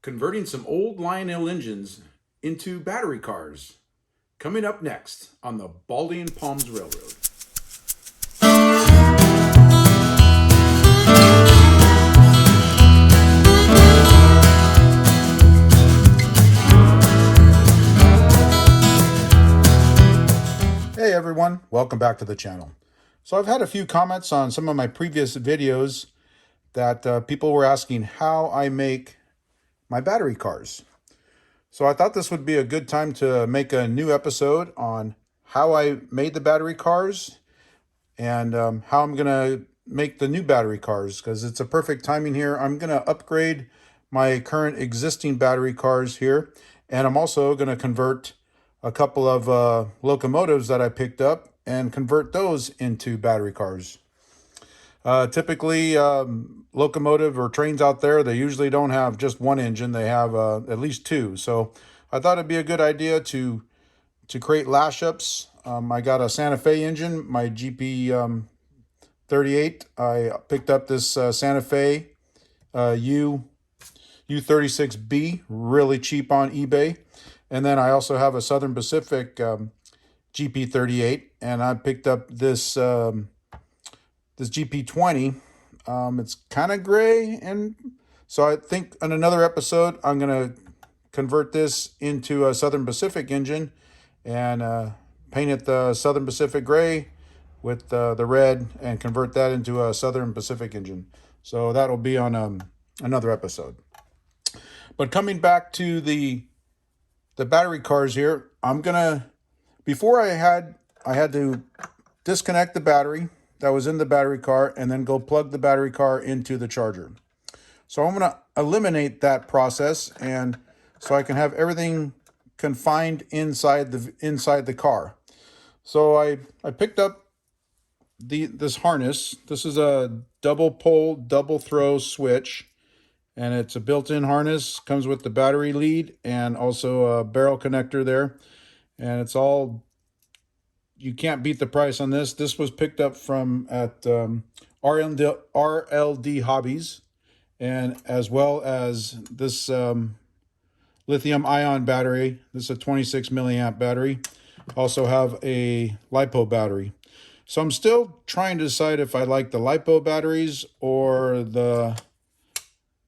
converting some old Lionel engines into battery cars. Coming up next on the Baldy Palms Railroad. Hey everyone, welcome back to the channel. So I've had a few comments on some of my previous videos that people were asking how I make my battery cars. So I thought this would be a good time to make a new episode on how I made the battery cars and how I'm going to make the new battery cars, because it's a perfect timing here. I'm going to upgrade my current existing battery cars here, and I'm also going to convert a couple of locomotives that I picked up and convert those into battery cars. Typically, locomotive or trains out there, they usually don't have just one engine. They have at least two. So I thought it'd be a good idea to create lash-ups. I got a Santa Fe engine, my GP 38. I picked up this Santa Fe U36B, really cheap on eBay. And then I also have a Southern Pacific GP 38, and I picked up this this GP 20. It's kind of gray, and so I think in another episode I'm gonna convert this into a Southern Pacific engine and paint it the Southern Pacific gray with the red and convert that into a Southern Pacific engine. So that'll be on another episode. But coming back to the battery cars here, I'm gonna, before I had to disconnect the battery that was in the battery car and then go plug the battery car into the charger. So I'm gonna eliminate that process, and so I can have everything confined inside the car. So I picked up this harness. This is a double pole, double throw switch, and it's a built-in harness. Comes with the battery lead and also a barrel connector there. And it's all, you can't beat the price on this. This was picked up from at RLD Hobbies, and as well as this lithium ion battery. This is a 26 milliamp battery. Also have a LiPo battery. So I'm still trying to decide if I like the LiPo batteries or the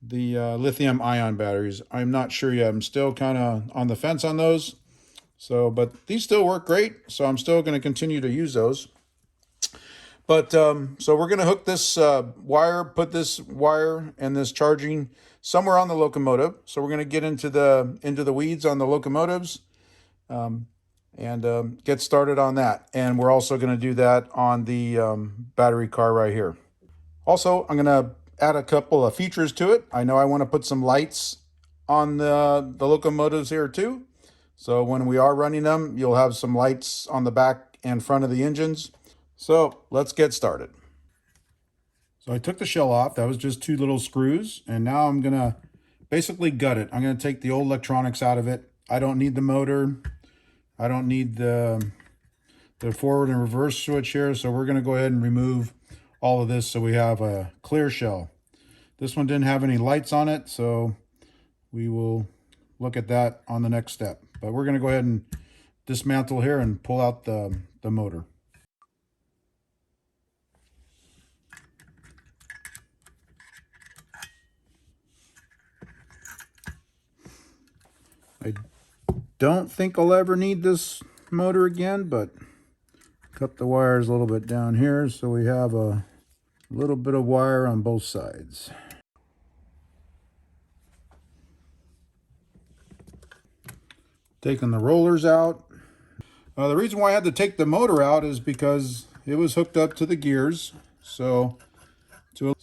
lithium ion batteries. I'm not sure yet. I'm still kind of on the fence on those. So, but these still work great. So I'm still going to continue to use those. But so we're going to hook this wire, put this wire and this charging somewhere on the locomotive. So we're going to get into the weeds on the locomotives and get started on that. And we're also going to do that on the battery car right here. Also, I'm going to add a couple of features to it. I know I want to put some lights on the locomotives here too. So when we are running them, you'll have some lights on the back and front of the engines. So let's get started. So I took the shell off. That was just two little screws. And now I'm going to basically gut it. I'm going to take the old electronics out of it. I don't need the motor. I don't need the forward and reverse switch here. So we're going to go ahead and remove all of this so we have a clear shell. This one didn't have any lights on it, so we will look at that on the next step. But we're going to go ahead and dismantle here and pull out the motor. I don't think I'll ever need this motor again, but cut the wires a little bit down here so we have a little bit of wire on both sides. Taking the rollers out. The reason why I had to take the motor out is because it was hooked up to the gears. So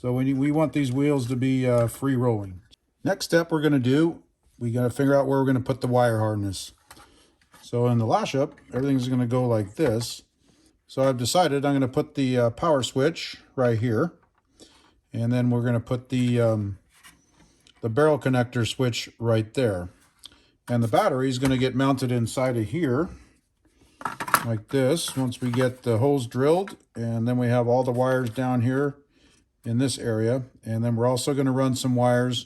we want these wheels to be free rolling. Next step we're going to do, we got to figure out where we're going to put the wire harness. So in the lash up, everything's going to go like this. So I've decided I'm going to put the power switch right here. And then we're going to put the barrel connector switch right there. And the battery is going to get mounted inside of here like this once we get the holes drilled. And then we have all the wires down here in this area. And then we're also going to run some wires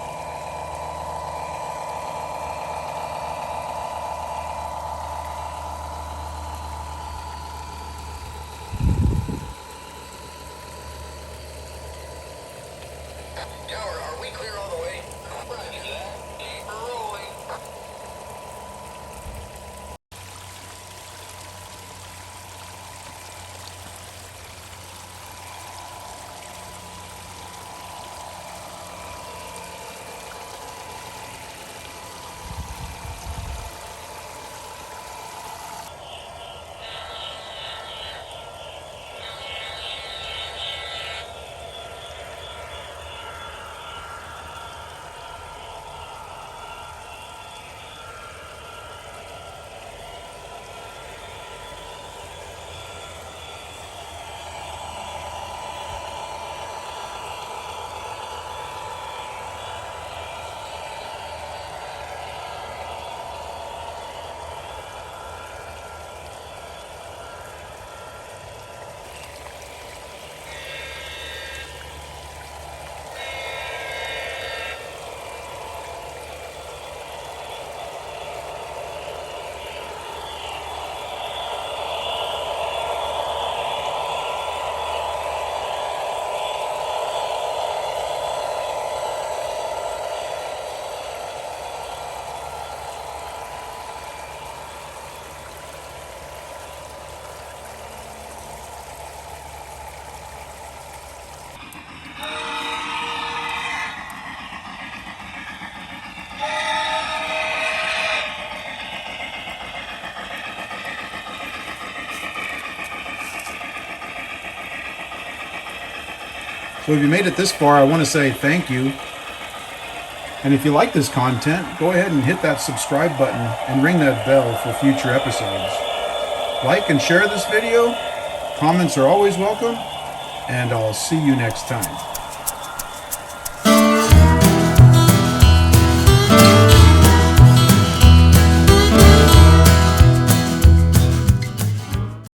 So if you made it this far, I want to say thank you. And if you like this content, go ahead and hit that subscribe button and ring that bell for future episodes. Like and share this video. Comments are always welcome. And I'll see you next time.